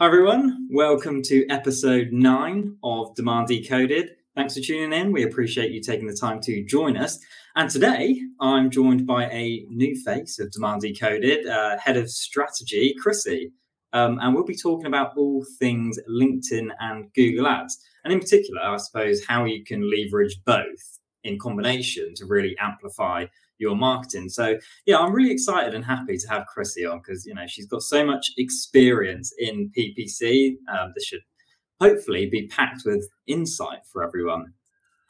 Hi everyone, welcome to episode 9 of Demand Decoded. Thanks for tuning in. We appreciate you taking the time to join us. And today I'm joined by a new face of Demand Decoded, Head of Strategy, Chrissy. And we'll be talking about all things LinkedIn and Google Ads. And in particular, I suppose, how you can leverage both in combination to really amplify your marketing. So yeah, I'm really excited and happy to have Chrissy on because, she's got so much experience in PPC. This should hopefully be packed with insight for everyone.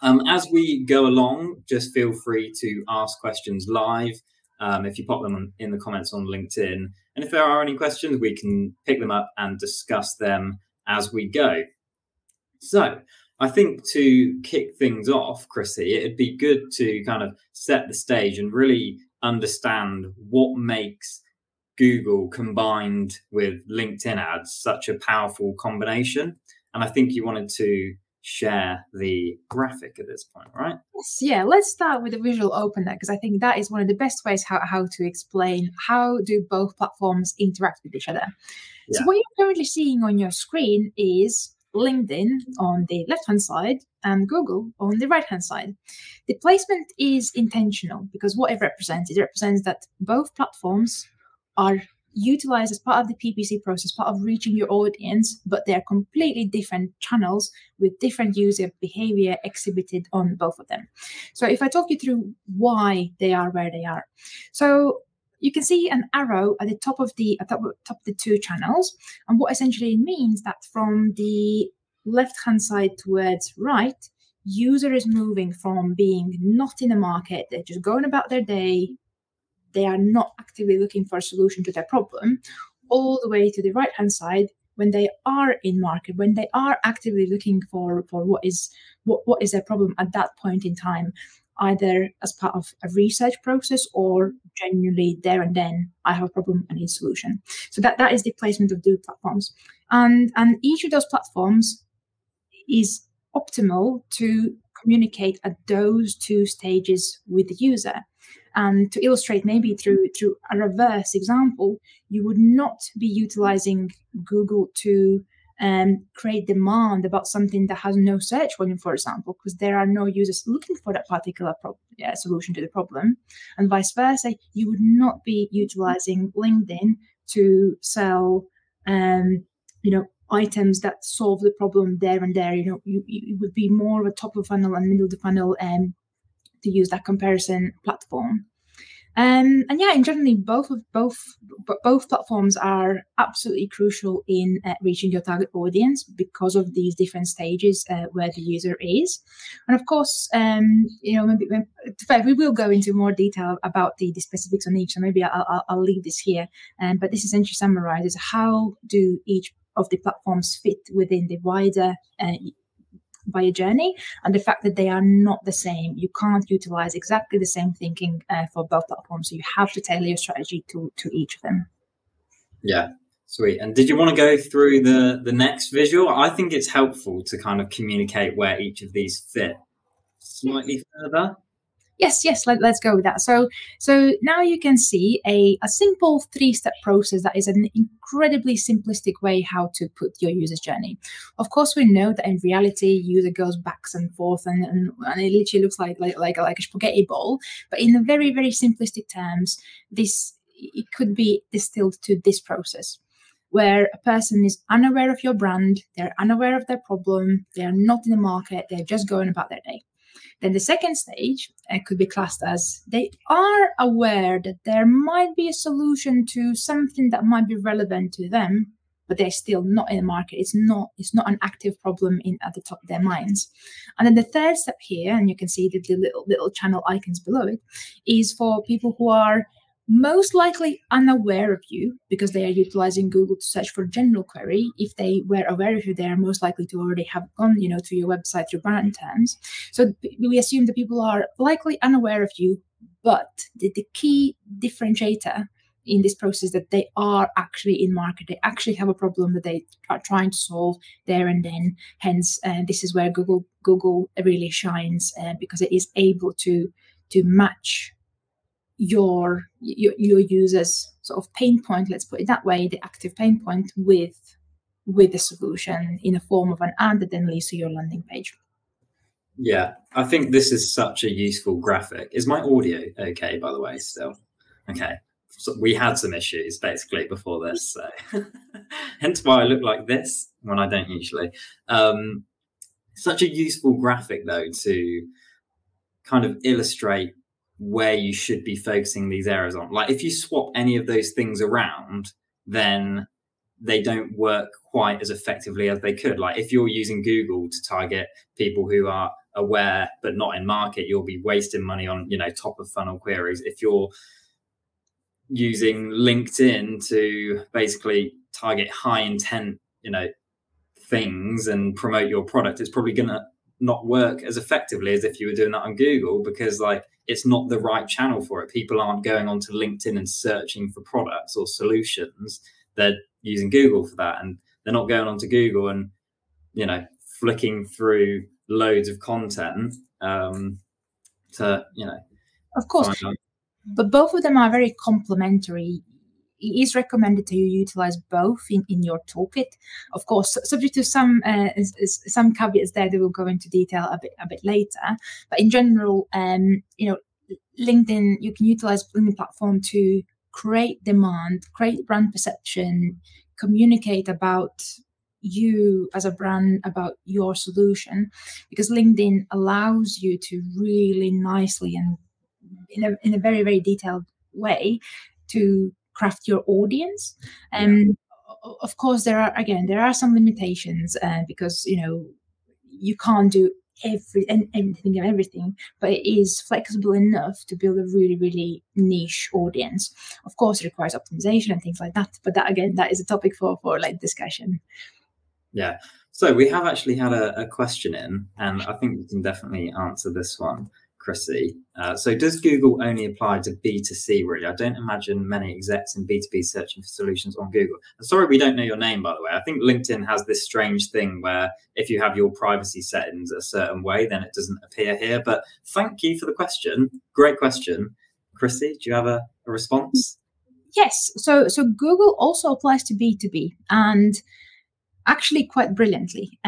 As we go along, just feel free to ask questions live if you pop them in the comments on LinkedIn. And if there are any questions, we can pick them up and discuss them as we go. So I think to kick things off, Chrissy, it'd be good to kind of set the stage and really understand what makes Google combined with LinkedIn ads such a powerful combination. And I think you wanted to share the graphic at this point, right? Yes, yeah. Let's start with a visual opener because I think that is one of the best ways how to explain how do both platforms interact with each other. Yeah. So what you're currently seeing on your screen is LinkedIn on the left-hand side and Google on the right-hand side. The placement is intentional because what it represents that both platforms are utilized as part of the PPC process, part of reaching your audience, but they are completely different channels with different user behavior exhibited on both of them. So if I talk you through why they are where they are. So you can see an arrow at the top of the two channels. And what essentially means that from the left-hand side towards right, user is moving from being not in the market, they're just going about their day, they are not actively looking for a solution to their problem, all the way to the right-hand side when they are in market, when they are actively looking for what is their problem at that point in time, either as part of a research process or genuinely there and then, I have a problem, I need a solution. So that is the placement of those platforms. And each of those platforms is optimal to communicate at those two stages with the user. And to illustrate maybe through a reverse example, you would not be utilizing Google to create demand about something that has no search volume, for example, because there are no users looking for that particular solution to the problem. And vice versa, you would not be utilizing LinkedIn to sell, items that solve the problem there and there. It would be more of a top of funnel and middle of the funnel to use that comparison platform. And generally, both platforms are absolutely crucial in reaching your target audience because of these different stages where the user is. And of course, maybe we will go into more detail about the specifics on each. So maybe I'll leave this here. But this essentially summarizes how do each of the platforms fit within the wider buyer journey, and the fact that they are not the same. You can't utilize exactly the same thinking for both platforms. So you have to tailor your strategy to each of them. Yeah, sweet. And did you want to go through the next visual? I think it's helpful to kind of communicate where each of these fit slightly further. Yes, let's go with that. So now you can see a simple 3-step process that is an incredibly simplistic way how to put your user's journey. It course, we know that in reality, user goes back and forth and it literally looks like a spaghetti ball. But in a very, very simplistic terms, it could be distilled to this process, where a person is unaware of your brand, they're unaware of their problem, they're not in the market, they're just going about their day. Then the second stage could be classed as they are aware that there might be a solution to something that might be relevant to them, but they're still not in the market. It's not an active problem at the top of their minds. And then the third step here, and you can see the little channel icons below it, is for people who are most likely unaware of you because they are utilizing Google to search for a general query. If they were aware of you, they are most likely to already have gone, to your website through brand terms. So we assume that people are likely unaware of you, but the key differentiator in this process that they are actually in market. They actually have a problem that they are trying to solve there and then. Hence, this is where Google really shines because it is able to match your users' sort of pain point, let's put it that way, the active pain point with with the solution in the form of an ad that then leads to your landing page. Yeah, I think this is such a useful graphic. Is my audio okay, by the way, still? Okay. So we had some issues basically before this, so hence why I look like this when I don't usually. Such a useful graphic though to kind of illustrate where you should be focusing these areas on. Like if you swap any of those things around, then they don't work quite as effectively as they could. Like if you're using Google to target people who are aware but not in market, you'll be wasting money on, top of funnel queries. If you're using LinkedIn to basically target high intent, things and promote your product, it's probably going to not work as effectively as if you were doing that on Google, because it's not the right channel for it. People aren't going onto LinkedIn and searching for products or solutions. They're using Google for that, and they're not going onto Google and flicking through loads of content to of course, but both of them are very complementary. It is recommended to utilize both in your toolkit, of course, subject to some caveats there that we'll go into detail a bit later. But in general, LinkedIn, you can utilize LinkedIn platform to create demand, create brand perception, communicate about you as a brand, about your solution, because LinkedIn allows you to really nicely and in a very, very detailed way to craft your audience. Of course, there are some limitations because you can't do everything, but it is flexible enough to build a really, really niche audience. Of course, it requires optimization and things like that, but that is a topic for like discussion. Yeah. So we have actually had a question in, and I think we can definitely answer this one, Chrissy. So does Google only apply to B2C, really? I don't imagine many execs in B2B searching for solutions on Google. I'm sorry we don't know your name, by the way. I think LinkedIn has this strange thing where if you have your privacy settings a certain way, then it doesn't appear here. But thank you for the question. Great question. Chrissy, do you have a response? Yes. So Google also applies to B2B, and actually quite brilliantly,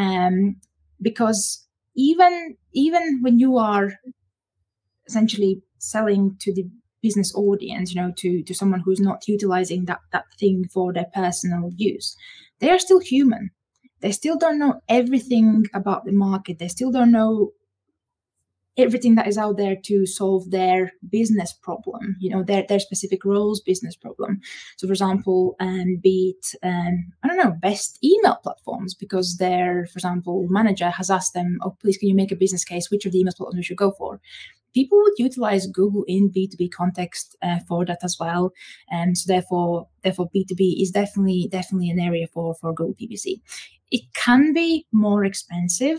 because even when you are essentially selling to the business audience, to someone who's not utilizing that thing for their personal use, they are still human. They still don't know everything about the market. They still don't know everything that is out there to solve their business problem, their specific role's business problem. So, for example, be it, best email platforms, because their, for example, manager has asked them, oh, please, can you make a business case? Which of the email platforms we should go for? People would utilize Google in B2B context for that as well. And so therefore B2B is definitely an area for Google PPC. It can be more expensive,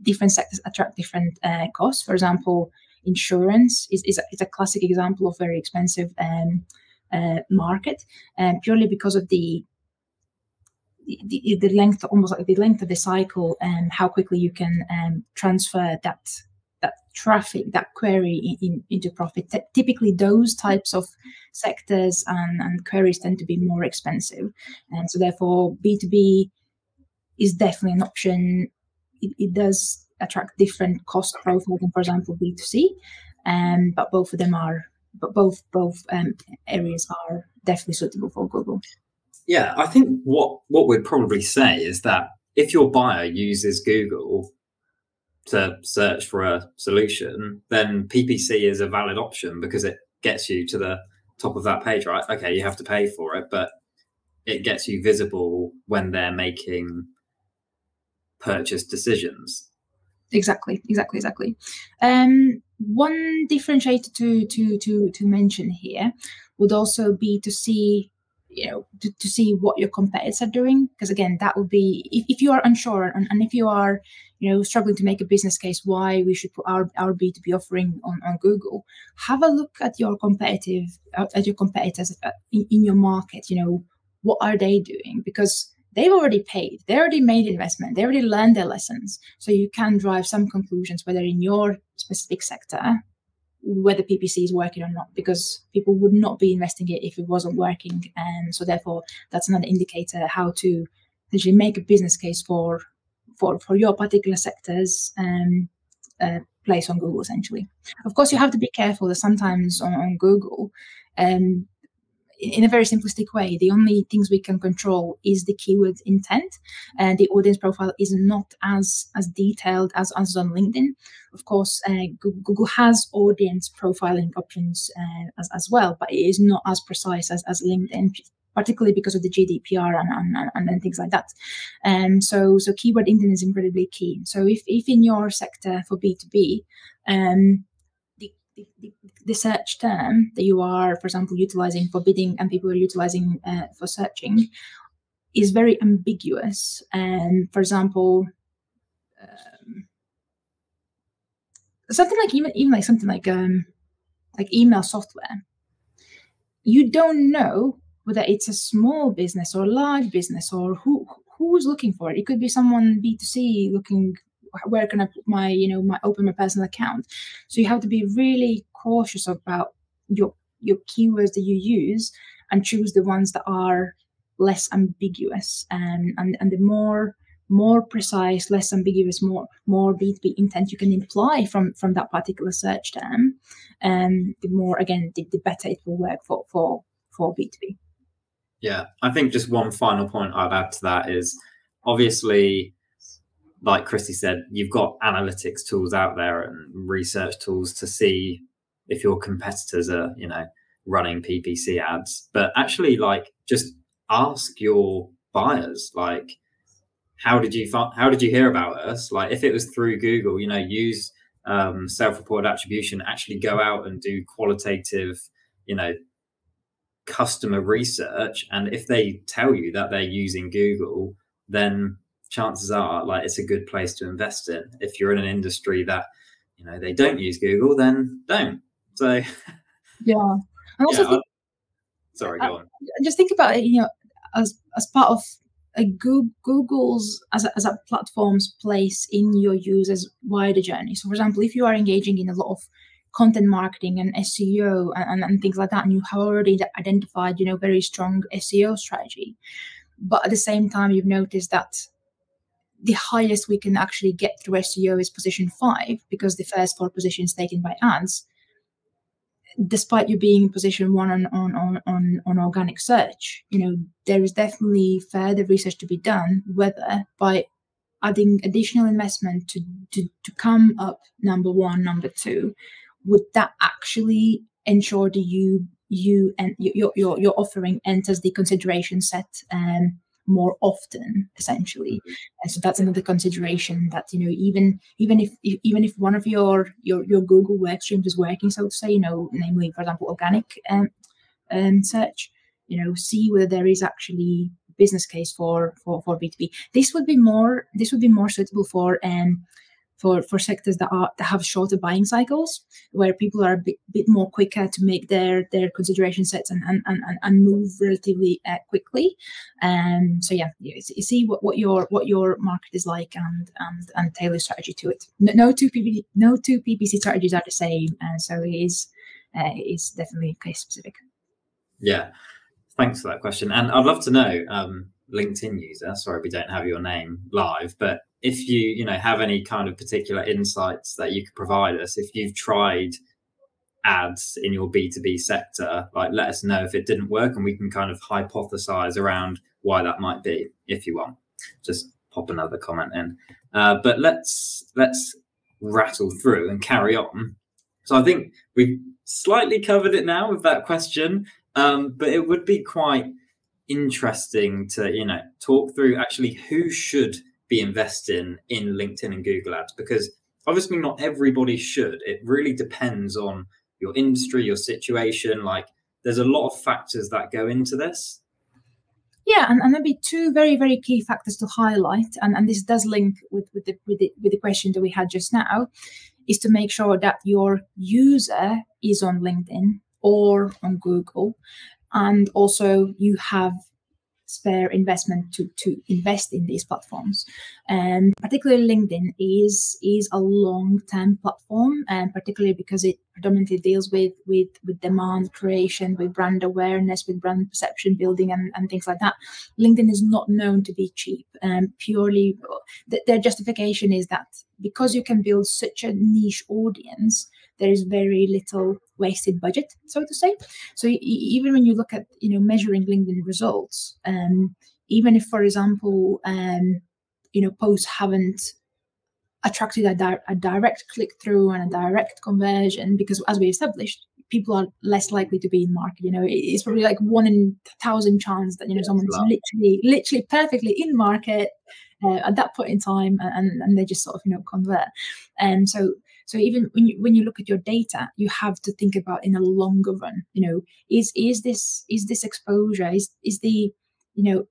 different sectors attract different costs. For example, insurance is a classic example of very expensive market, purely because of the length, almost like the length of the cycle, and how quickly you can transfer that traffic, that query into profit. Typically, those types of sectors and queries tend to be more expensive, and so therefore B2B is definitely an option. It does attract different cost profile than, for example, B2C, but both of them are, both areas are definitely suitable for Google. Yeah, I think what we'd probably say is that if your buyer uses Google to search for a solution, then PPC is a valid option because it gets you to the top of that page, right? Okay, you have to pay for it, but it gets you visible when they're making purchase decisions. Exactly. One differentiator to mention here would also be to see, to see what your competitors are doing, because again, that would be if you are unsure and if you are, struggling to make a business case why we should put our B2B offering on Google. Have a look at your competitors in your market. What are they doing? Because they've already paid, they already made investment, they already learned their lessons. So you can drive some conclusions, whether in your specific sector, whether PPC is working or not, because people would not be investing it if it wasn't working. And so therefore, that's another indicator how to essentially make a business case for your particular sector's place on Google, essentially. Of course, you have to be careful that sometimes on Google, in a very simplistic way, the only things we can control is the keyword intent, and the audience profile is not as detailed as on LinkedIn. Of course, Google has audience profiling options as well, but it is not as precise as LinkedIn, particularly because of the GDPR and things like that. So keyword intent is incredibly key. So if in your sector for B2B, the search term that you are, for example, utilizing for bidding and people are utilizing for searching is very ambiguous. And for example, something like even like something like email software, you don't know whether it's a small business or a large business or who's looking for it. It could be someone B2C looking, where can I put my open my personal account? So you have to be really cautious about your keywords that you use and choose the ones that are less ambiguous. And the more precise, less ambiguous, more B2B intent you can imply from that particular search term, the more, again, the better it will work for B2B. Yeah, I think just one final point I'd add to that is, obviously, like Christy said, you've got analytics tools out there and research tools to see if your competitors are, running PPC ads. But actually, just ask your buyers, how did you hear about us? If it was through Google, use self-reported attribution, actually go out and do qualitative, customer research. And if they tell you that they're using Google, then chances are it's a good place to invest in. If you're in an industry that they don't use Google, then don't. So yeah. And also sorry, go on. Just think about it, as part of Google's as a platform's place in your user's wider journey. So for example, if you are engaging in a lot of content marketing and SEO and things like that, and you have already identified very strong SEO strategy, but at the same time you've noticed that the highest we can actually get through SEO is position 5, because the first 4 positions taken by ads, despite you being in position 1 on organic search, there is definitely further research to be done whether by adding additional investment to come up number 1, number 2, would that actually ensure that you and your offering enters the consideration set more often, essentially. And so that's another consideration, that even if one of your Google work streams is working, so to say, namely, for example, organic search, see whether there is actually business case for B2B. This would be more suitable for sectors that have shorter buying cycles, where people are a bit more quicker to make their consideration sets and move relatively quickly. So yeah, you see what your market is like and tailor strategy to it. No two PPC strategies are the same, so it is definitely case specific. Yeah, thanks for that question. And I'd love to know, LinkedIn user, sorry we don't have your name live, but if you have any kind of particular insights that you could provide us, if you've tried ads in your B2B sector, let us know if it didn't work, and we can kind of hypothesize around why that might be. If you want, just pop another comment in. But let's rattle through and carry on. So I think we've slightly covered it now with that question, but it would be quite interesting to talk through actually who should be investing in LinkedIn and Google ads, because obviously not everybody should. It really depends on your industry, your situation. There's a lot of factors that go into this. Yeah, and there'll be 2 very, very key factors to highlight, and this does link with the question that we had just now, is to make sure that your user is on LinkedIn or on Google, and also you have spare investment to invest in these platforms. And particularly LinkedIn is a long-term platform, and particularly because it predominantly deals with demand creation, with brand awareness, with brand perception building, and things like that. LinkedIn is not known to be cheap. Purely, their justification is that because you can build such a niche audience, there is very little wasted budget, so to say. So even when you look at measuring LinkedIn results, even if, for example, posts haven't attracted a direct click through and a direct conversion, because as we established, people are less likely to be in market. It's probably like 1 in 1,000 chance that someone is literally perfectly in market at that point in time, and they just sort of convert. And so even when you look at your data, you have to think about in a longer run. Is this exposure, is the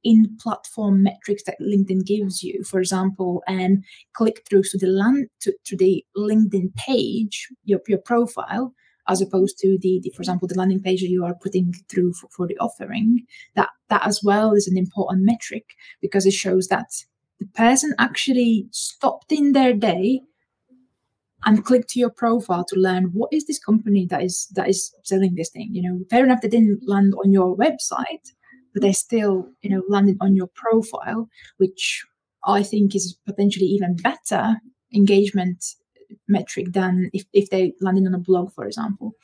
in-platform metrics that LinkedIn gives you, for example, and click-throughs to the LinkedIn page, your profile, as opposed to for example, the landing page that you are putting through for the offering. That as well is an important metric, because it shows that the person actually stopped in their day and click to your profile to learn what is this company that is selling this thing. Fair enough, they didn't land on your website, but they still landed on your profile, which I think is potentially even better engagement metric than if they landed on a blog, for example.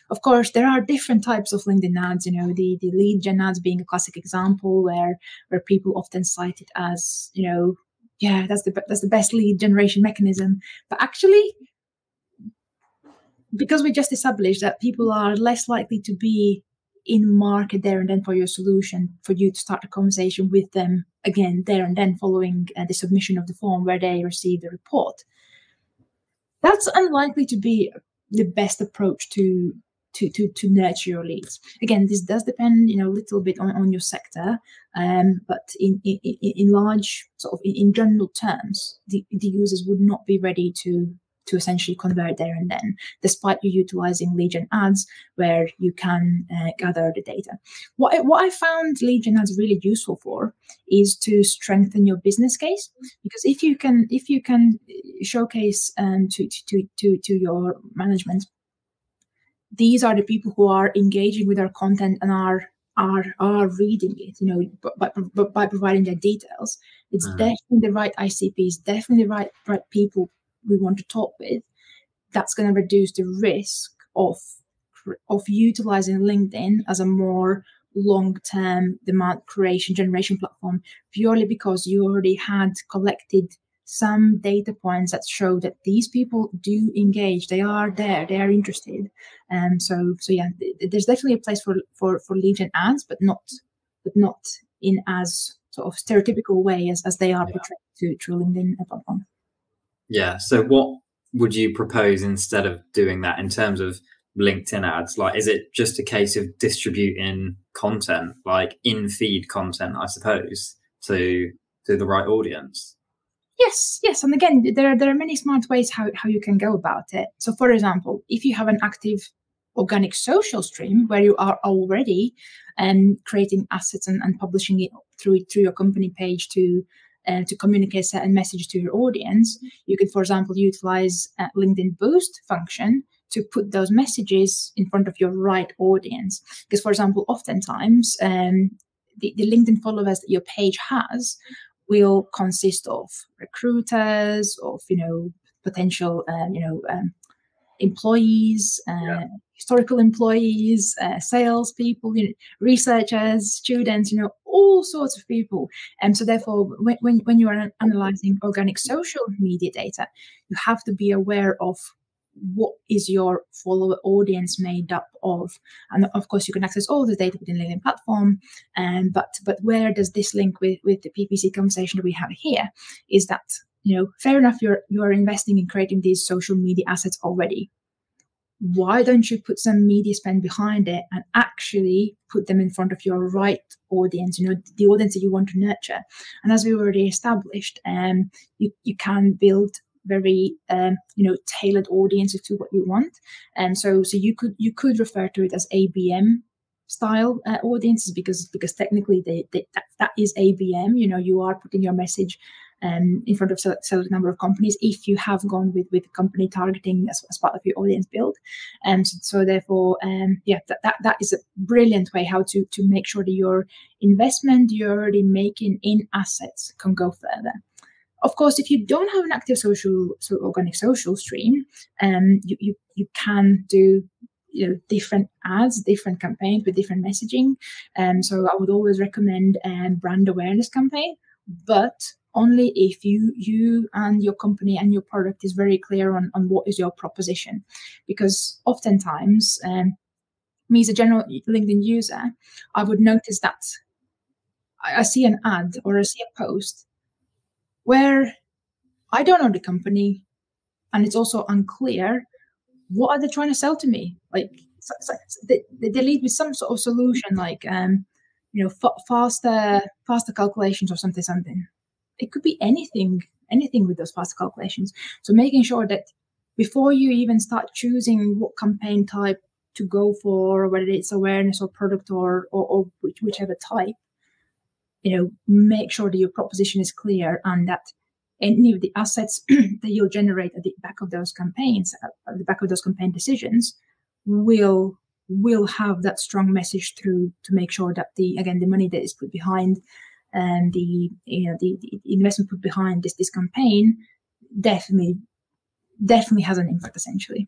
Of course, there are different types of LinkedIn ads. The lead gen ads being a classic example, where people often cite it as that's the best lead generation mechanism. But actually, because we just established that people are less likely to be in market there and then for your solution, for you to start a conversation with them again there and then following the submission of the form where they receive the report, that's unlikely to be the best approach to nurture your leads. Again, this does depend a little bit on your sector, but in large sort of in general terms, the users would not be ready to essentially convert there and then, despite you utilizing lead gen ads where you can gather the data. What I found lead gen ads really useful for is to strengthen your business case, because if you can showcase to your management, these are the people who are engaging with our content and are reading it, by providing their details. It's definitely the right ICPs, definitely the right people we want to talk with. That's going to reduce the risk of utilizing LinkedIn as a more long-term demand creation generation platform, purely because you already had collected some data points that show that these people do engage, they are there, they are interested. So yeah, there's definitely a place for lead gen ads, but not in as sort of stereotypical way as they are portrayed through LinkedIn platform. Yeah. So what would you propose instead of doing that in terms of LinkedIn ads? Like, is it just a case of distributing content, like in-feed content, I suppose, to the right audience? Yes. And again, there are many smart ways how you can go about it. So for example, if you have an active organic social stream where you are already creating assets and publishing it through your company page to communicate certain message to your audience, you can, for example, utilize LinkedIn Boost function to put those messages in front of your right audience. Because, for example, oftentimes the LinkedIn followers that your page has will consist of recruiters, of potential employees, historical employees, salespeople, researchers, students, all sorts of people. And so therefore, when you are analyzing organic social media data, you have to be aware of what is your follower audience made up of. And of course, you can access all the data within LinkedIn platform. But where does this link with the PPC conversation that we have here is that, fair enough, you are investing in creating these social media assets already. Why don't you put some media spend behind it and actually put them in front of your right audience, the audience that you want to nurture? And as we already established, you can build very tailored audiences to what you want. And so you could refer to it as ABM style audiences, because technically that is ABM. You are putting your message in front of select number of companies if you have gone with company targeting as part of your audience build. So therefore, that is a brilliant way how to make sure that your investment you're already making in assets can go further. Of course, if you don't have an active organic social stream, you can do different ads, different campaigns with different messaging. So I would always recommend a brand awareness campaign, but only if you and your company and your product is very clear on what is your proposition. Because oftentimes, me as a general LinkedIn user, I would notice that I see an ad or I see a post where I don't know the company, and it's also unclear what are they trying to sell to me. Like they lead with some sort of solution, like faster calculations or something. It could be anything with those faster calculations. So making sure that before you even start choosing what campaign type to go for, whether it's awareness or product or whichever type, make sure that your proposition is clear and that any of the assets that you'll generate at the back of those campaigns, at the back of those campaign decisions, will have that strong message through to make sure that the money that is put behind and the investment put behind this campaign definitely has an impact, essentially.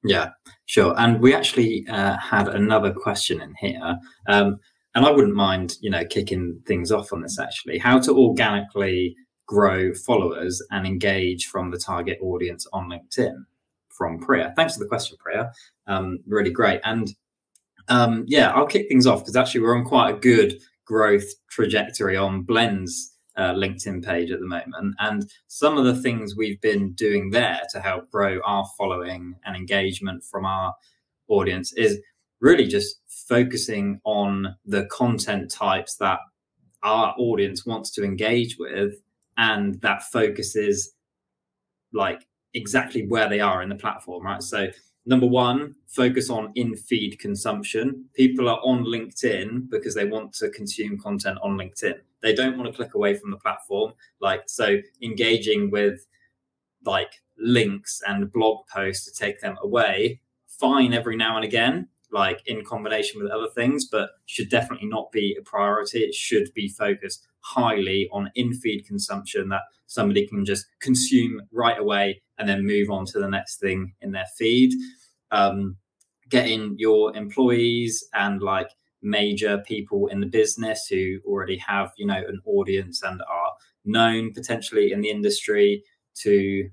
Yeah, sure. And we actually had another question in here, and I wouldn't mind kicking things off on this actually. How to organically grow followers and engage from the target audience on LinkedIn, from Priya. Thanks for the question, Priya. Really great. And I'll kick things off because actually we're on quite a good growth trajectory on Blend's LinkedIn page at the moment. And some of the things we've been doing there to help grow our following and engagement from our audience is really just focusing on the content types that our audience wants to engage with, and that focuses like exactly where they are in the platform, right? So number one, focus on in-feed consumption. People are on LinkedIn because they want to consume content on LinkedIn. They don't want to click away from the platform. So engaging with like links and blog posts to take them away, fine every now and again, like in combination with other things, but should definitely not be a priority. It should be focused highly on in-feed consumption that somebody can just consume right away and then move on to the next thing in their feed. Getting your employees and like major people in the business who already have, an audience and are known potentially in the industry to,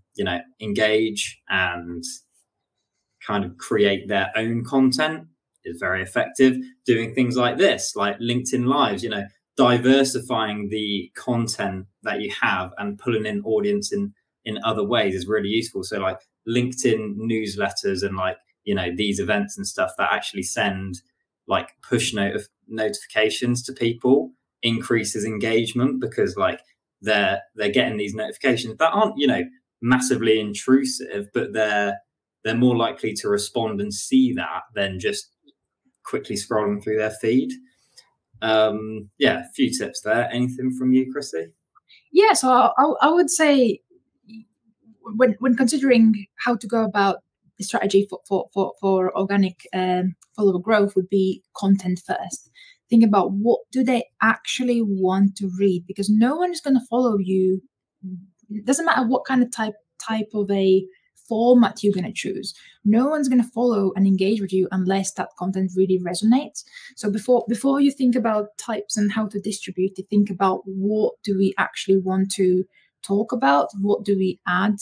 engage and kind of create their own content is very effective. Doing things like this, like LinkedIn Lives, diversifying the content that you have and pulling in audience in other ways is really useful. So like LinkedIn newsletters and like, these events and stuff that actually send like push notifications to people increases engagement because like they're getting these notifications that aren't, massively intrusive, but they're more likely to respond and see that than just quickly scrolling through their feed. A few tips there. Anything from you, Chrissy? Yeah, so I would say when considering how to go about the strategy for organic follower growth would be content first. Think about what do they actually want to read, because no one is going to follow you. It doesn't matter what kind of type of a format you're going to choose. No one's going to follow and engage with you unless that content really resonates. So before you think about types and how to distribute, you think about what do we actually want to talk about? What do we add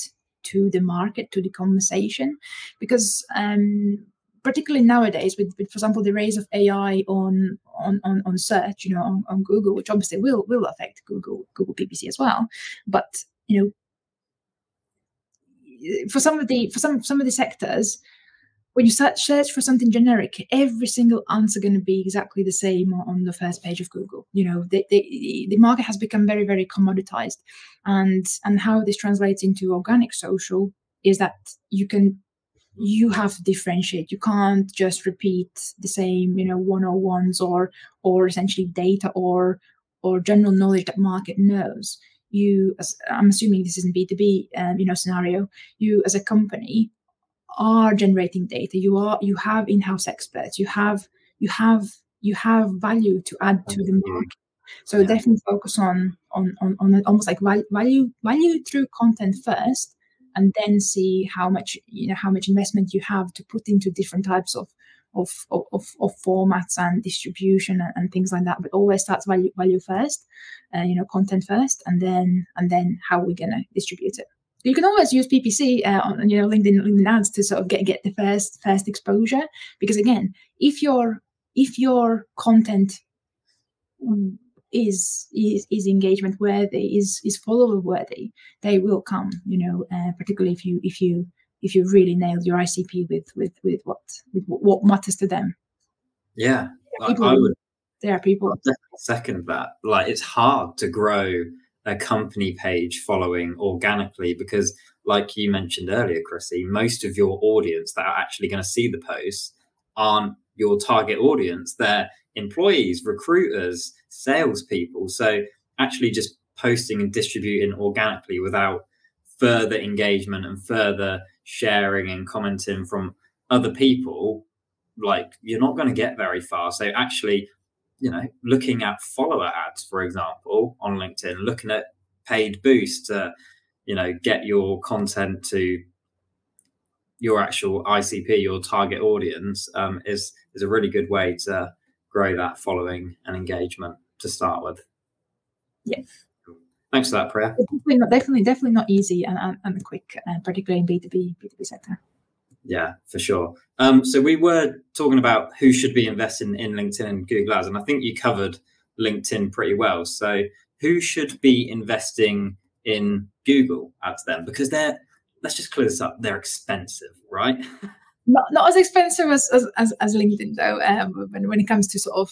to the market, to the conversation? Because particularly nowadays, with for example the rise of AI on search, on Google, which obviously will affect Google PPC as well, but for some of the sectors, when you search for something generic, every single answer going to be exactly the same on the first page of Google. The market has become very, very commoditized, and how this translates into organic social is that you have to differentiate. You can't just repeat the same, 101s or essentially data or general knowledge that market knows. I'm assuming this isn't B2B, scenario, you as a company are generating data. You have in-house experts. You have value to add to the market. So definitely focus on almost like value through content first, and then see how much investment you have to put into different types of formats and distribution and things like that. But always starts value first, content first, and then how we're gonna distribute it. You can always use PPC on LinkedIn ads to sort of get the first exposure, because again, if your content is engagement worthy, is follower worthy, they will come. Particularly if you really nailed your ICP with what matters to them. Yeah, there are people. I'd definitely second that. Like, it's hard to grow a company page following organically because, like you mentioned earlier, Chrissy, most of your audience that are actually going to see the posts aren't your target audience. They're employees, recruiters, salespeople. So actually just posting and distributing organically without further engagement and further sharing and commenting from other people, like, you're not going to get very far. So actually, looking at follower ads, for example, on LinkedIn, looking at paid boosts to, get your content to your actual ICP, your target audience, is a really good way to grow that following and engagement to start with. Yeah. Thanks for that, Priya. Definitely not easy and quick, particularly in B2B sector. Yeah, for sure. So we were talking about who should be investing in LinkedIn and Google Ads, and I think you covered LinkedIn pretty well. So who should be investing in Google Ads then? Because let's just clear this up, they're expensive, right? Not as expensive as LinkedIn though. When it comes to sort of,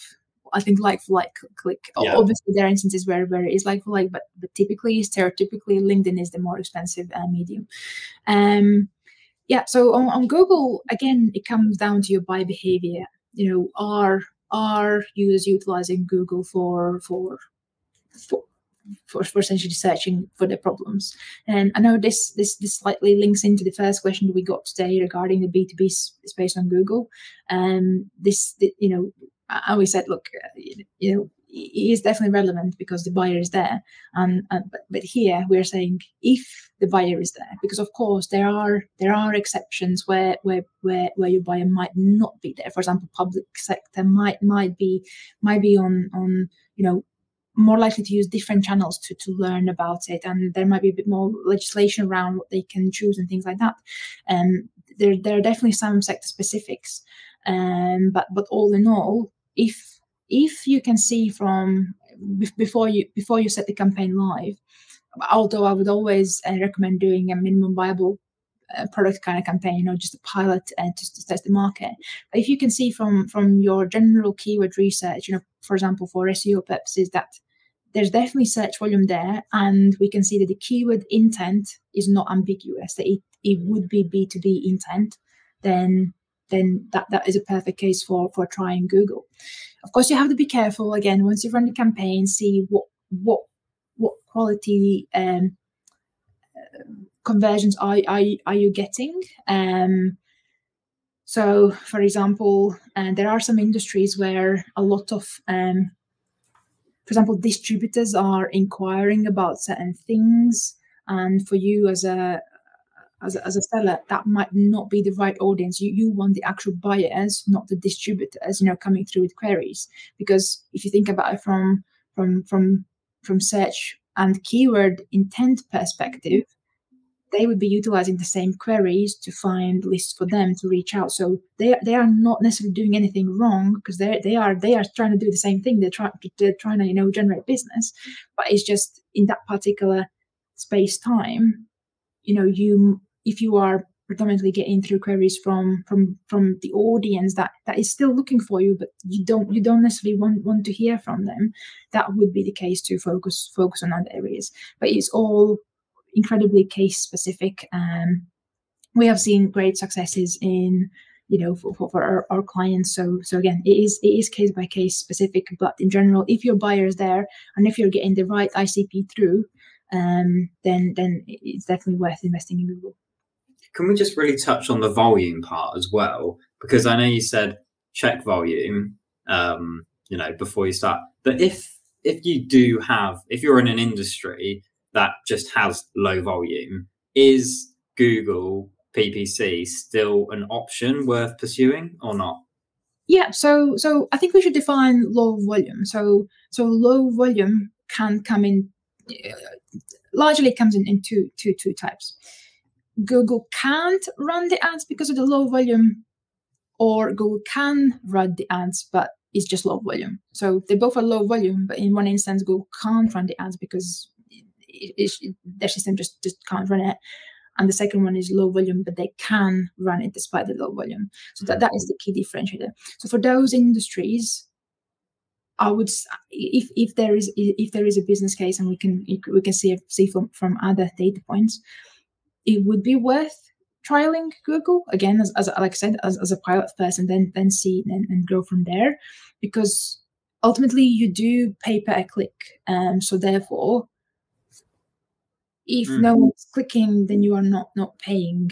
I think like for like click. Yeah. Obviously, there are instances where it is like for like, but stereotypically, LinkedIn is the more expensive medium. Yeah. So on Google, again, it comes down to your buyer behavior. Are users utilizing Google for essentially searching for their problems? And I know this slightly links into the first question that we got today regarding the B2B space on Google. I always said, look, it is definitely relevant because the buyer is there. But here we're saying if the buyer is there, because of course there are exceptions where your buyer might not be there. For example, public sector might be on more likely to use different channels to learn about it, and there might be a bit more legislation around what they can choose and things like that. There are definitely some sector specifics, but all in all, if you can see from before you set the campaign live, although I would always recommend doing a minimum viable product kind of campaign, just a pilot to test the market. But if you can see from your general keyword research, for example, for SEO purposes, that there's definitely search volume there, and we can see that the keyword intent is not ambiguous, that it would be B2B intent, then that is a perfect case for trying Google. Of course, you have to be careful. Again, once you run the campaign, see what quality conversions are you getting. So, for example, there are some industries where a lot of, for example, distributors are inquiring about certain things, and for you as a seller, that might not be the right audience. You want the actual buyers, not the distributors, coming through with queries. Because if you think about it from search and keyword intent perspective, they would be utilizing the same queries to find lists for them to reach out. So they are not necessarily doing anything wrong, because they are trying to do the same thing. They're trying to generate business, but it's just in that particular space time, if you are predominantly getting through queries from the audience that is still looking for you, but you don't necessarily want to hear from them, that would be the case to focus on other areas. But it's all incredibly case specific. We have seen great successes in for our clients. So again, it is case by case specific, but in general, if your buyer is there and if you're getting the right ICP through, then it's definitely worth investing in Google. Can we just really touch on the volume part as well? Because I know you said check volume, before you start. But if you're in an industry that just has low volume, is Google PPC still an option worth pursuing or not? Yeah, so I think we should define low volume. So low volume can come in, largely comes in two types. Google can't run the ads because of the low volume, or Google can run the ads, but it's just low volume. So they both are low volume, but in one instance, Google can't run the ads because their system just can't run it. And the second one is low volume, but they can run it despite the low volume. So that is the key differentiator. So for those industries, I would, if there is a business case, and we can see from other data points, it would be worth trialing Google again, as like I said, as a pilot first, and then see and grow from there, because ultimately you do pay per click, so therefore, if no one's clicking, then you are not paying.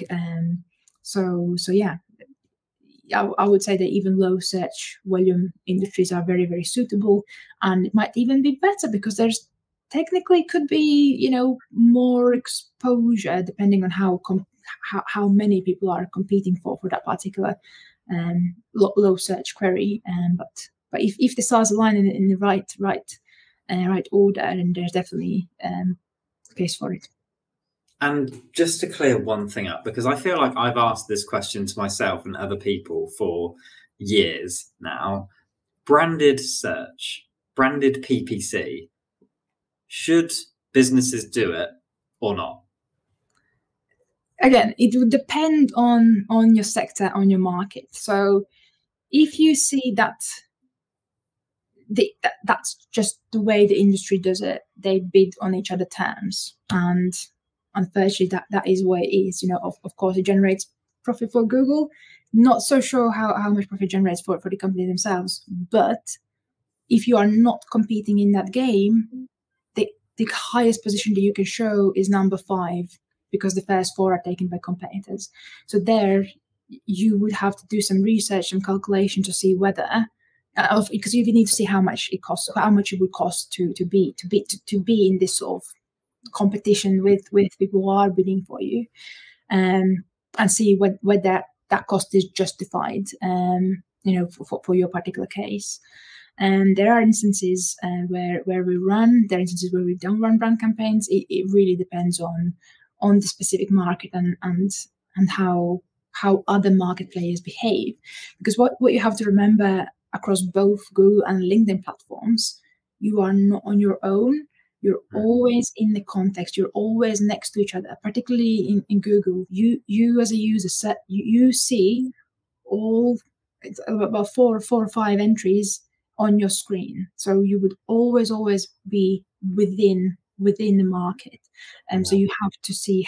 So yeah, I would say that even low search volume industries are very, very suitable, and it might even be better because there's technically could be more exposure depending on how many people are competing for that particular low search query. But if the stars align in the right order, then there's definitely case for it. And just to clear one thing up, because I feel like I've asked this question to myself and other people for years now, branded search, branded PPC, should businesses do it or not? Again, it would depend on your sector, on your market. So if you see that that's just the way the industry does it, they bid on each other's terms, and unfortunately that is what it is. Of course it generates profit for Google. Not so sure how much profit generates for the company themselves, but if you are not competing in that game, the highest position that you can show is number 5, because the first 4 are taken by competitors. So there you would have to do some research and calculation to see whether, because you need to see how much it costs, how much it would cost to be in this sort of competition with people who are bidding for you, and see whether that cost is justified, for your particular case. And there are instances where we run. There are instances where we don't run brand campaigns. It really depends on the specific market and how other market players behave. Because what you have to remember across both Google and LinkedIn platforms, you are not on your own. You're always in the context. You're always next to each other. Particularly in Google, you as a user you see all about 4 or 5 entries on your screen. So you would always be within the market, and so you have to see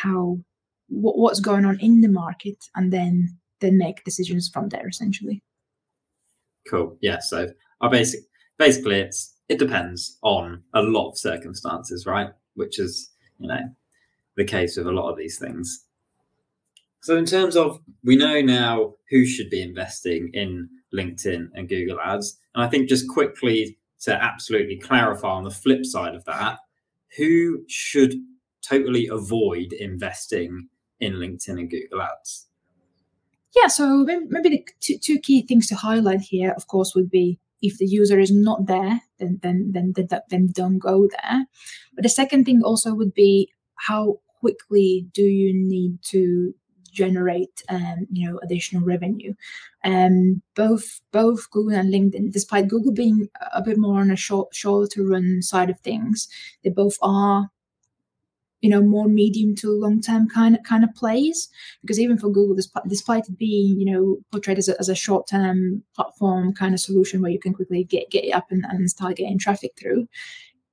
what's going on in the market, and then make decisions from there, essentially. Cool. Yeah. So basically it depends on a lot of circumstances, right? Which is the case with a lot of these things. So in terms of, we know now who should be investing in LinkedIn and Google ads. And I think just quickly to absolutely clarify on the flip side of that, who should totally avoid investing in LinkedIn and Google ads? Yeah, so maybe the two key things to highlight here, of course, would be if the user is not there, then don't go there. But the second thing also would be, how quickly do you need to generate additional revenue? Both Google and LinkedIn, despite Google being a bit more on a shorter run side of things, they both are more medium to long term kind of plays. Because even for Google, despite it being portrayed as a short term platform kind of solution where you can quickly get it up and start getting traffic through,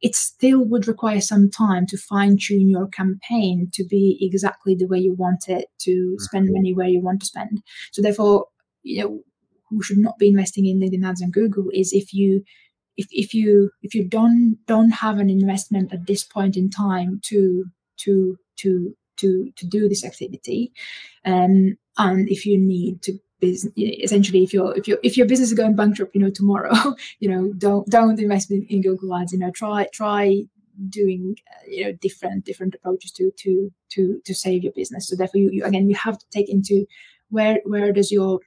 it still would require some time to fine-tune your campaign to be exactly the way you want it, to spend money where you want to spend. So therefore, who should not be investing in LinkedIn ads and Google is if you if you don't have an investment at this point in time to do this activity, and if you need to essentially if your business is going bankrupt tomorrow, don't invest in Google Ads. Try doing different approaches to save your business. So therefore you have to take into where is your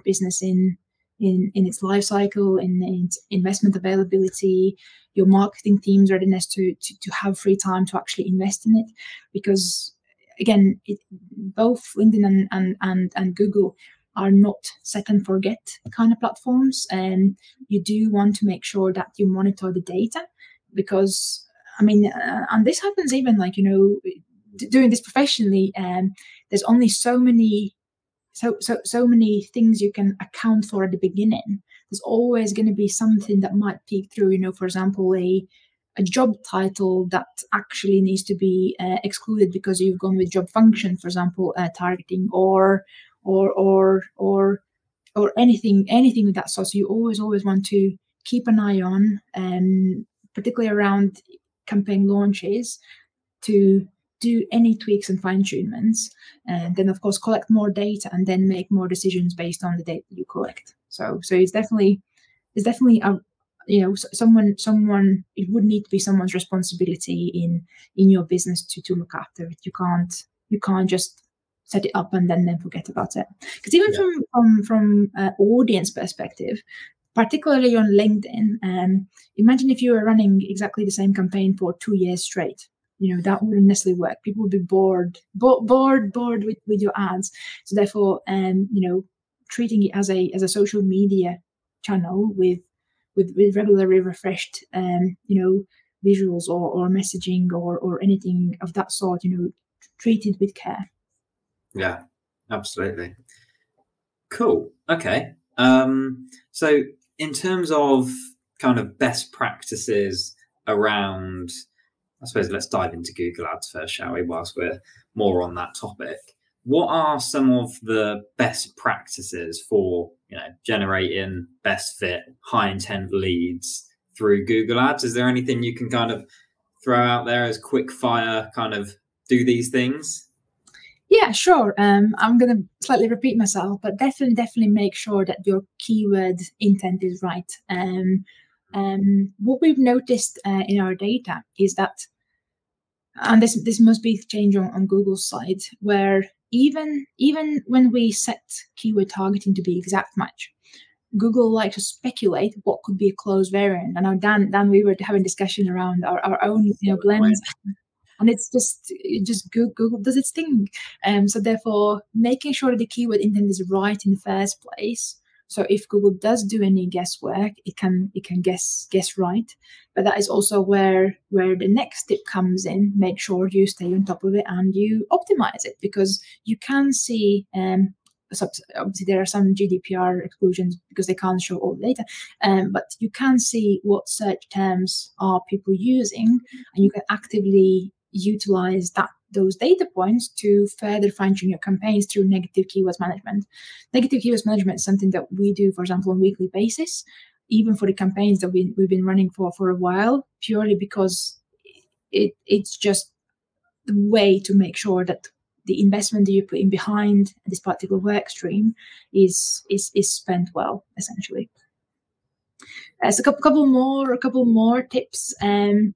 business in its life cycle, in its investment availability, your marketing team's readiness to have free time to actually invest in it. Because again, both LinkedIn and Google are not set and forget kind of platforms, and you do want to make sure that you monitor the data. Because and this happens even doing this professionally, there's only so many things you can account for at the beginning. There's always going to be something that might peek through. For example, a job title that actually needs to be excluded because you've gone with job function, for example, targeting or anything of that sort. So you always want to keep an eye on, particularly around campaign launches, to do any tweaks and fine-tunements, and then of course collect more data and then make more decisions based on the data you collect. So it's definitely a someone it would need to be someone's responsibility in your business to look after it. You can't just set it up and then forget about it. Because even from audience perspective, particularly on LinkedIn, imagine if you were running exactly the same campaign for 2 years straight. That wouldn't necessarily work. People would be bored with your ads. So therefore, treating it as a social media channel with regularly refreshed, visuals or messaging or anything of that sort, treated with care. Yeah, absolutely. Cool. Okay. So in terms of kind of best practices around, I suppose let's dive into Google Ads first, shall we, whilst we're more on that topic. What are some of the best practices for, generating best fit, high intent leads through Google Ads? Is there anything you can kind of throw out there as quick fire, kind of do these things? Yeah, sure. I'm going to slightly repeat myself, but definitely make sure that your keyword intent is right. What we've noticed in our data is that, and this must be changed on Google's side, where even when we set keyword targeting to be exact match, Google likes to speculate what could be a close variant. I know Dan, we were having discussion around our own blends. And it's just Google does its thing. So therefore, making sure that the keyword intent is right in the first place. So if Google does do any guesswork, it can guess right. But that is also where the next tip comes in. Make sure you stay on top of it and you optimize it, because you can see. Obviously, there are some GDPR exclusions because they can't show all the data, but you can see what search terms are people using, and you can actively utilize those data points to further fine-tune your campaigns through negative keywords management. Negative keywords management is something that we do, for example, on a weekly basis, even for the campaigns that we've been running for a while, purely because it's just the way to make sure that the investment that you're putting behind this particular work stream is spent well, essentially. So a couple more tips, and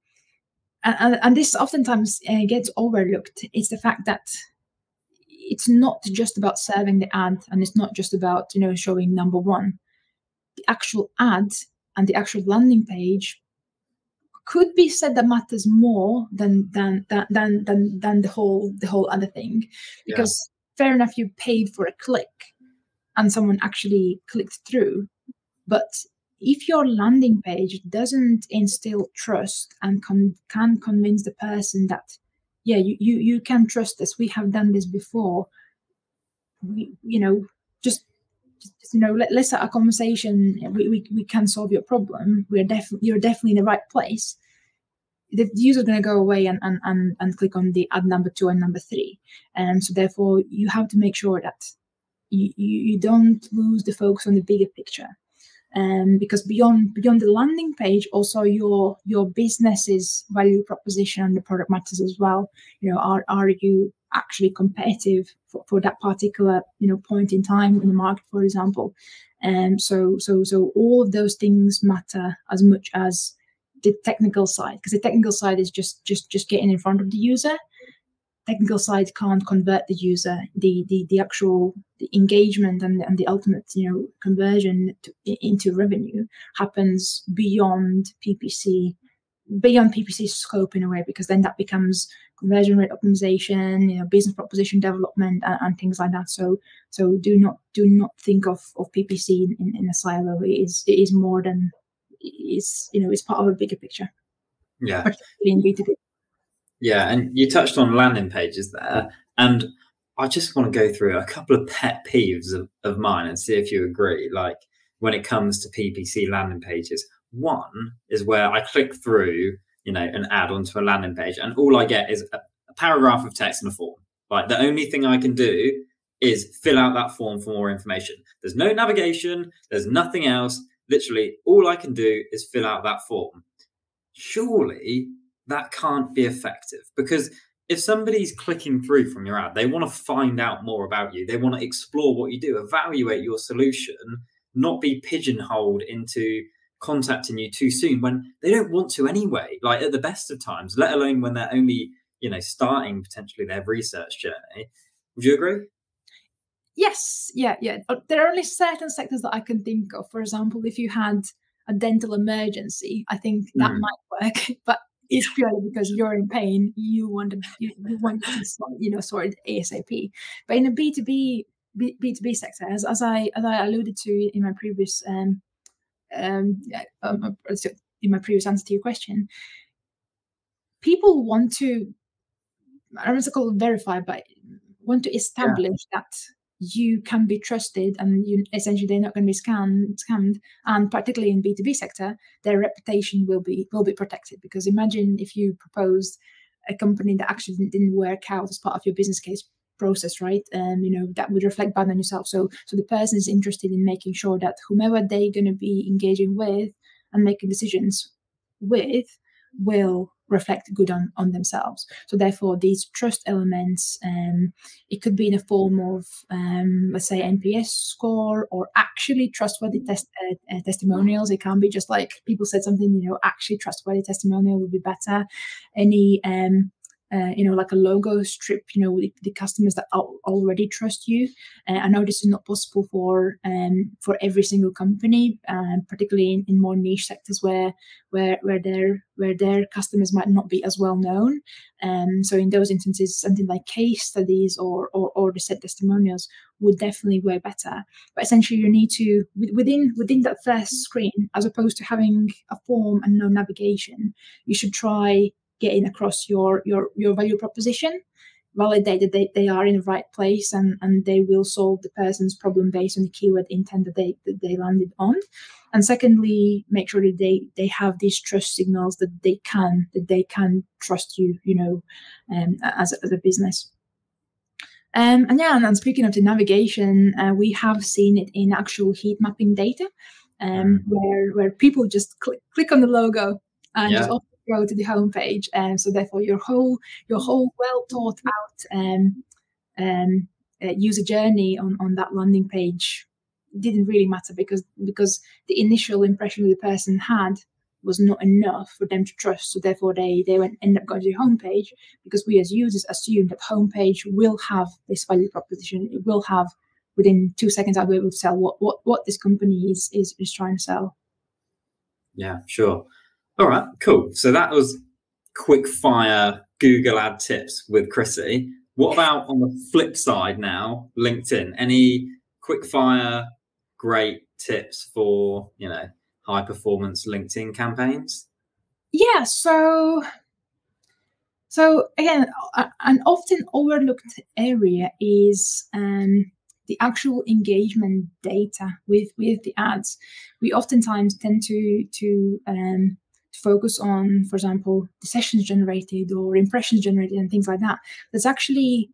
this oftentimes gets overlooked. It's the fact that it's not just about serving the ad, and it's not just about showing number one. The actual ad and the actual landing page could be said that matters more than the whole other thing, because fair enough, you paid for a click and someone actually clicked through, but if your landing page doesn't instill trust and can convince the person that you can trust us, we have done this before, let's have a conversation. We can solve your problem. You're definitely in the right place. The user's going to go away and click on the ad number 2 and number 3, and so therefore you have to make sure that you don't lose the focus on the bigger picture. Because beyond the landing page, also your business's value proposition and the product matters as well. Are you actually competitive for that particular point in time in the market, for example? So all of those things matter as much as the technical side, because the technical side is just getting in front of the user. Technical side can't convert the user. The actual engagement and the ultimate conversion into revenue happens beyond PPC scope in a way, because then that becomes conversion rate optimization, business proposition development, and things like that. So do not think of PPC in a silo. It is more than it's part of a bigger picture. Yeah. Particularly in B2B. Yeah, and you touched on landing pages there, and I just want to go through a couple of pet peeves of mine and see if you agree. Like when it comes to PPC landing pages, one is where I click through, an ad onto a landing page, and all I get is a paragraph of text and a form. Like the only thing I can do is fill out that form for more information. There's no navigation, there's nothing else. Literally, all I can do is fill out that form. Surely that can't be effective, because if somebody's clicking through from your ad, they want to find out more about you. They want to explore what you do, evaluate your solution, not be pigeonholed into contacting you too soon when they don't want to anyway, like at the best of times, let alone when they're only, starting potentially their research journey. Would you agree? Yes. Yeah. There are only certain sectors that I can think of. For example, if you had a dental emergency, I think that might work, but it's purely because you're in pain. You want to sort it ASAP. But in a B2B sector, as I alluded to in my previous answer to your question, people want to, I don't know to call it verify, but want to establish that you can be trusted, and essentially they're not going to be scammed. And particularly in B2B sector, their reputation will be protected. Because imagine if you proposed a company that actually didn't work out as part of your business case process, right? That would reflect bad on yourself. So the person is interested in making sure that whomever they're going to be engaging with and making decisions with will reflect good on themselves. So therefore, these trust elements, it could be in the form of, let's say, NPS score, or actually trustworthy testimonials. It can't be just like people said something, actually trustworthy testimonial would be better. Any like a logo strip, with the customers that already trust you. I know this is not possible for every single company, particularly in more niche sectors where their customers might not be as well known. So in those instances, something like case studies or the set testimonials would definitely work better. But essentially, you need to within that first screen, as opposed to having a form and no navigation, you should try getting across your value proposition, validate that they are in the right place and they will solve the person's problem based on the keyword intent that they landed on. And secondly, make sure that they have these trust signals that they can trust you, as a business. And speaking of the navigation, we have seen it in actual heat mapping data, where people just click on the logo and just go to the homepage, and so therefore your whole well thought out user journey on that landing page didn't really matter, because the initial impression that the person had was not enough for them to trust. So therefore they end up going to the homepage, because we as users assume that homepage will have this value proposition. It will have, within 2 seconds, I'll be able to tell what this company is trying to sell. Yeah, sure. All right, cool. So that was quick fire Google ad tips with Chrissy. What about on the flip side now, LinkedIn? Any quick fire great tips for, high performance LinkedIn campaigns? Yeah, so again, an often overlooked area is the actual engagement data with the ads. We oftentimes tend to focus on, for example, the sessions generated or impressions generated and things like that. There's actually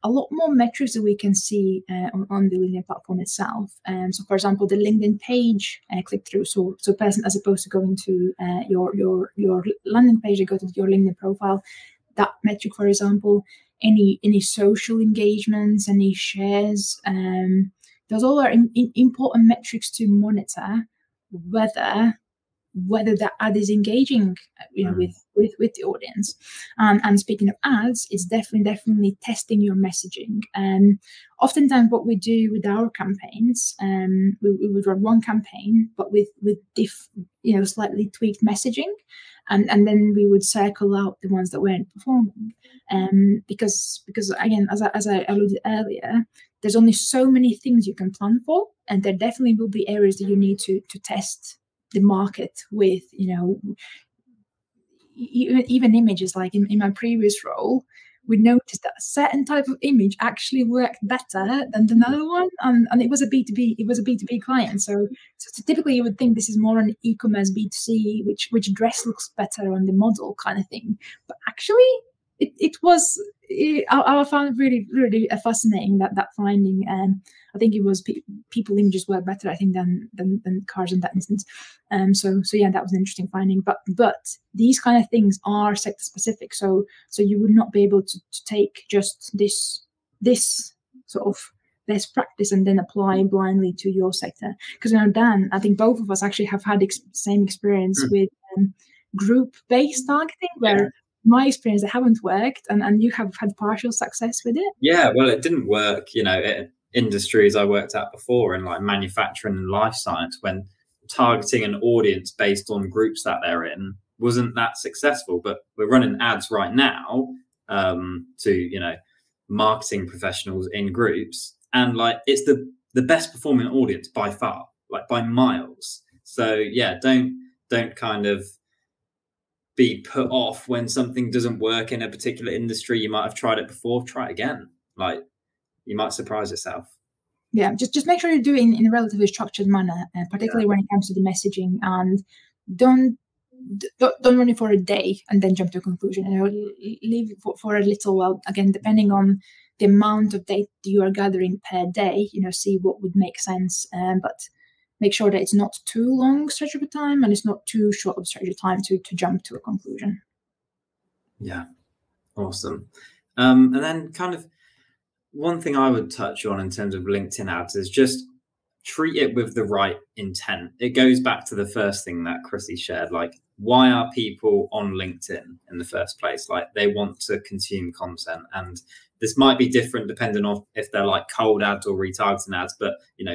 a lot more metrics that we can see on the LinkedIn platform itself. So, for example, the LinkedIn page click through. So person, as opposed to going to your landing page, they go to your LinkedIn profile. That metric, for example, any social engagements, any shares. Those all are important metrics to monitor whether the ad is engaging, with the audience. And speaking of ads, it's definitely testing your messaging. Oftentimes, what we do with our campaigns, we would run one campaign, but with slightly tweaked messaging, and then we would circle out the ones that weren't performing. Because again, as I alluded earlier, there's only so many things you can plan for, and there definitely will be areas that you need to test the market with, even images. Like in my previous role, we noticed that a certain type of image actually worked better than another one, and it was a B2B client. So typically you would think this is more an e-commerce B2C, which dress looks better on the model kind of thing, but actually I found it really, really fascinating that finding. I think it was people images work better, I think, than cars in that instance. So yeah, that was an interesting finding. But these kind of things are sector specific. So you would not be able to take just this sort of best practice and then apply blindly to your sector. Because Dan, I think both of us actually have had same experience with group-based targeting, where my experience, it haven't worked, and you have had partial success with it. Yeah, well, it didn't work, in industries I worked at before, in like manufacturing and life science, when targeting an audience based on groups that they're in wasn't that successful. But we're running ads right now to marketing professionals in groups, and like it's the best performing audience by far, like by miles. So yeah, don't kind of be put off when something doesn't work in a particular industry. You might have tried it before, try it again. Like, you might surprise yourself. Yeah, just make sure you do it in a relatively structured manner, particularly when it comes to the messaging, and don't run it for a day and then jump to a conclusion. Leave it for a little while. Again, depending on the amount of data you are gathering per day, see what would make sense. But make sure that it's not too long stretch of time, and it's not too short of stretch of time to jump to a conclusion. Yeah, awesome. And then kind of one thing I would touch on in terms of LinkedIn ads is just treat it with the right intent. It goes back to the first thing that Chrissy shared, like, why are people on LinkedIn in the first place? Like, they want to consume content, and this might be different depending on if they're like cold ads or retargeting ads. But,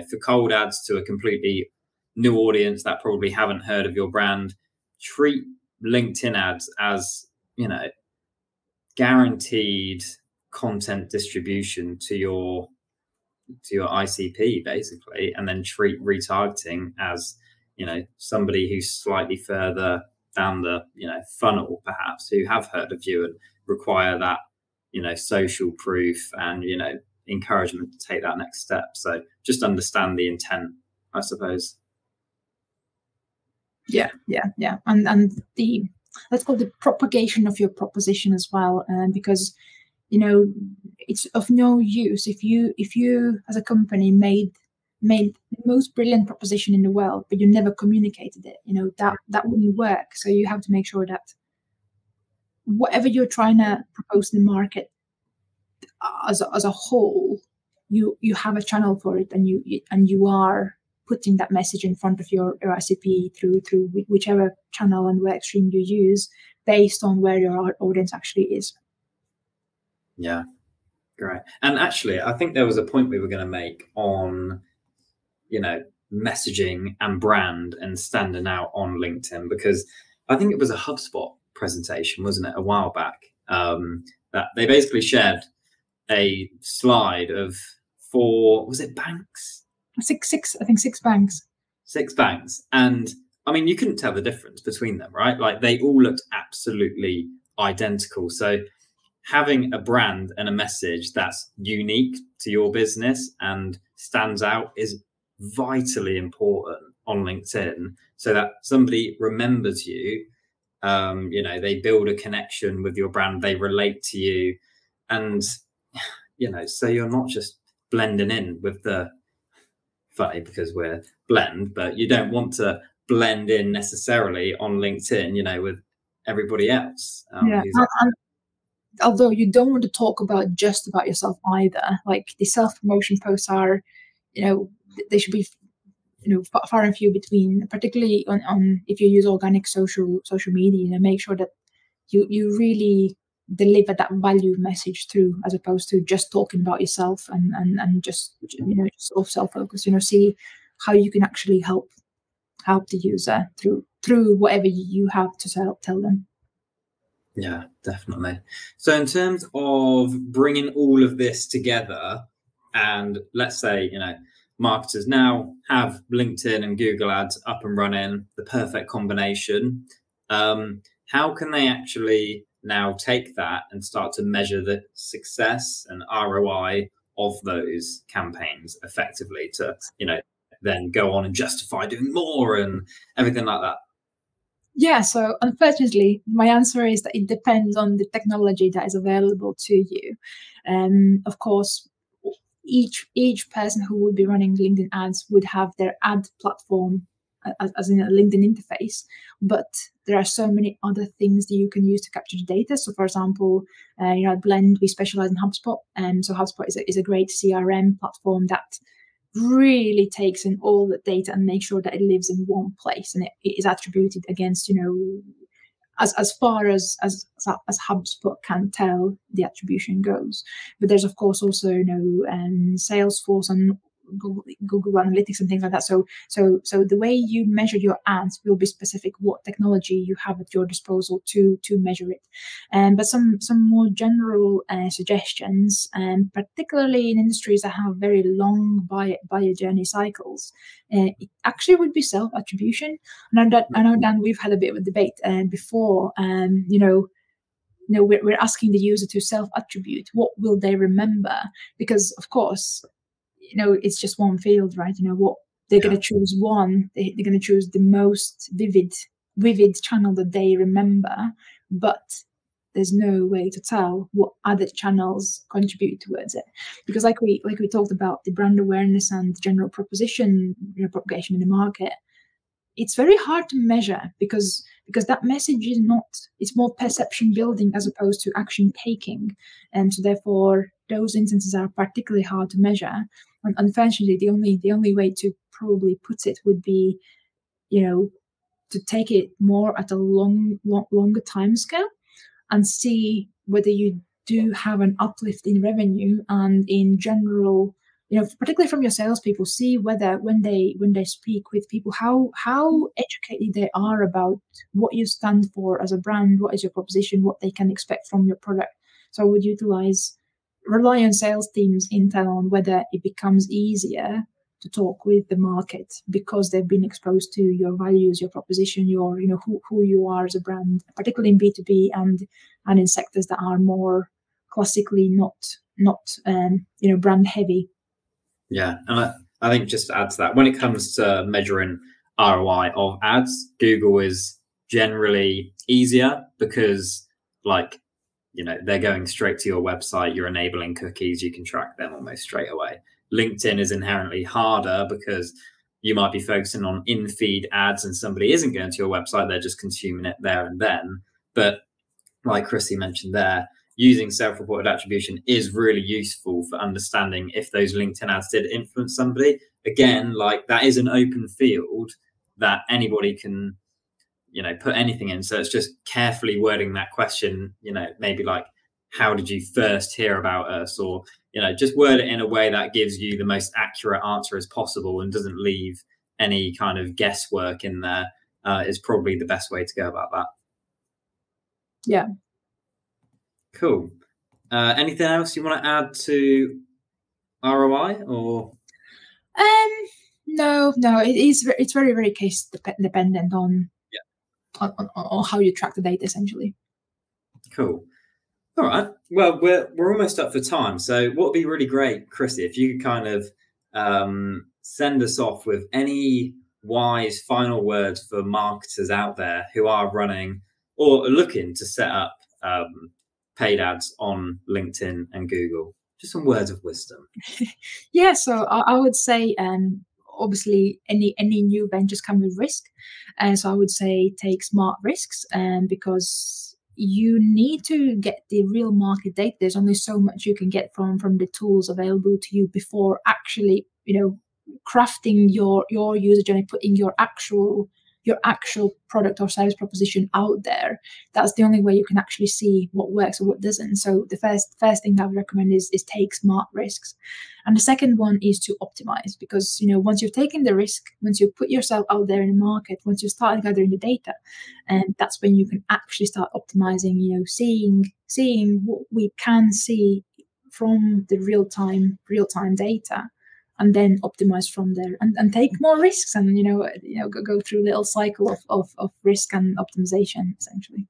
for cold ads to a completely new audience that probably haven't heard of your brand, treat LinkedIn ads as, guaranteed content distribution to your ICP, basically, and then treat retargeting as, somebody who's slightly further down the, funnel, perhaps, who have heard of you and require that, social proof and, encouragement to take that next step. So just understand the intent, I suppose. Yeah. And the, let's call it the propagation of your proposition as well, because it's of no use if you as a company made the most brilliant proposition in the world, but you never communicated it. That wouldn't work. So you have to make sure that whatever you're trying to propose to the market as a whole, you have a channel for it, and you are putting that message in front of your ICP through whichever channel and work stream you use, based on where your audience actually is. Yeah, great. And actually, I think there was a point we were going to make on, messaging and brand and standing out on LinkedIn, because I think it was a HubSpot presentation, wasn't it, a while back, that they basically shared a slide of 4, was it banks? Six, I think 6 banks. 6 banks. And I mean, you couldn't tell the difference between them, right? Like, they all looked absolutely identical. So having a brand and a message that's unique to your business and stands out is vitally important on LinkedIn, so that somebody remembers you. They build a connection with your brand, they relate to you. And so you're not just blending in with the, funny because we're blend, but you don't want to blend in necessarily on LinkedIn, with everybody else. Although you don't want to talk just about yourself either. Like the self-promotion posts are, they should be, far and few between, particularly on if you use organic social media, make sure that you really deliver that value message through, as opposed to just talking about yourself and just sort of self-focus. See how you can actually help the user through whatever you have to tell them. Yeah, definitely. So in terms of bringing all of this together, and let's say marketers now have LinkedIn and Google ads up and running, the perfect combination. How can they actually now take that and start to measure the success and ROI of those campaigns effectively to, then go on and justify doing more and everything like that? Yeah, so unfortunately, my answer is that it depends on the technology that is available to you. Of course, each person who would be running LinkedIn ads would have their ad platform as in a LinkedIn interface, but there are so many other things that you can use to capture the data. So, for example, at Blend, we specialize in HubSpot, and so HubSpot is a great CRM platform that really takes in all the data and makes sure that it lives in one place and it is attributed against, as far as HubSpot can tell, the attribution goes. But there's of course also Salesforce and Google Analytics and things like that. So the way you measure your ads will be specific what technology you have at your disposal to measure it. But some more general suggestions, particularly in industries that have very long buyer journey cycles, it actually would be self-attribution. And I know, Dan, we've had a bit of a debate before. We're asking the user to self-attribute. What will they remember? Because of course, it's just one field, right? What they're going to choose one. They're going to choose the most vivid channel that they remember, but there's no way to tell what other channels contribute towards it. Because like we talked about the brand awareness and general proposition propagation in the market, it's very hard to measure because that message is not, it's more perception building as opposed to action taking. And so therefore those instances are particularly hard to measure. And unfortunately, the only way to probably put it would be, to take it more at a longer time scale and see whether you do have an uplift in revenue and in general, particularly from your salespeople, see whether when they speak with people, how educated they are about what you stand for as a brand, what is your proposition, what they can expect from your product. So I would rely on sales teams intel on whether it becomes easier to talk with the market because they've been exposed to your values, your proposition, your who you are as a brand, particularly in B2B and in sectors that are more classically not brand heavy. Yeah, and I think just to add to that, when it comes to measuring ROI of ads, Google is generally easier because they're going straight to your website, you're enabling cookies, you can track them almost straight away. LinkedIn is inherently harder because you might be focusing on in-feed ads and somebody isn't going to your website, they're just consuming it there and then. But like Chrissy mentioned there, using self-reported attribution is really useful for understanding if those LinkedIn ads did influence somebody. Again, that is an open field that anybody can put anything in. So it's just carefully wording that question, maybe how did you first hear about us? Or, just word it in a way that gives you the most accurate answer as possible and doesn't leave any kind of guesswork in there, is probably the best way to go about that. Yeah. Cool. Anything else you want to add to ROI or? No, it's very, very case dependent on how you track the data, essentially. Cool. All right. Well, we're almost up for time. So what would be really great, Chrissy, if you could kind of send us off with any wise final words for marketers out there who are running or looking to set up paid ads on LinkedIn and Google. just some words of wisdom. Yeah, so I would say, obviously, any new ventures come with risk, and so I would say take smart risks, because you need to get the real market data. There's only so much you can get from the tools available to you before actually, crafting your user journey, putting your actual product or service proposition out there. That's the only way you can actually see what works or what doesn't. So the first thing that I would recommend is take smart risks. And the second one is to optimize, because once you've taken the risk, once you put yourself out there in the market, once you start gathering the data, and that's when you can actually start optimizing, seeing what we can see from the real-time data, and then optimize from there, and take more risks, and go through a little cycle of risk and optimization, essentially.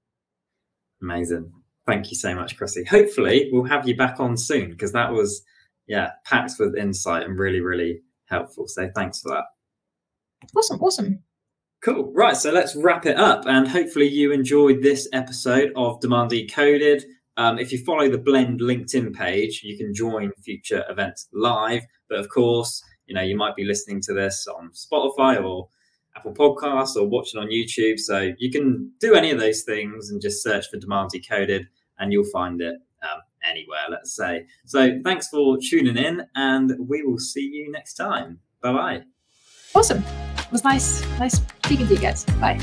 Amazing. Thank you so much, Chrissy. Hopefully we'll have you back on soon, because that was packed with insight and really, really helpful. So thanks for that. Awesome. Cool. Right, so let's wrap it up, and hopefully you enjoyed this episode of Demand Decoded. If you follow the Blend LinkedIn page, you can join future events live. But of course, you might be listening to this on Spotify or Apple Podcasts or watching on YouTube. So you can do any of those things and just search for Demand Decoded, and you'll find it anywhere, let's say. So thanks for tuning in, and we will see you next time. Bye-bye. Awesome. It was nice speaking to you guys. Bye.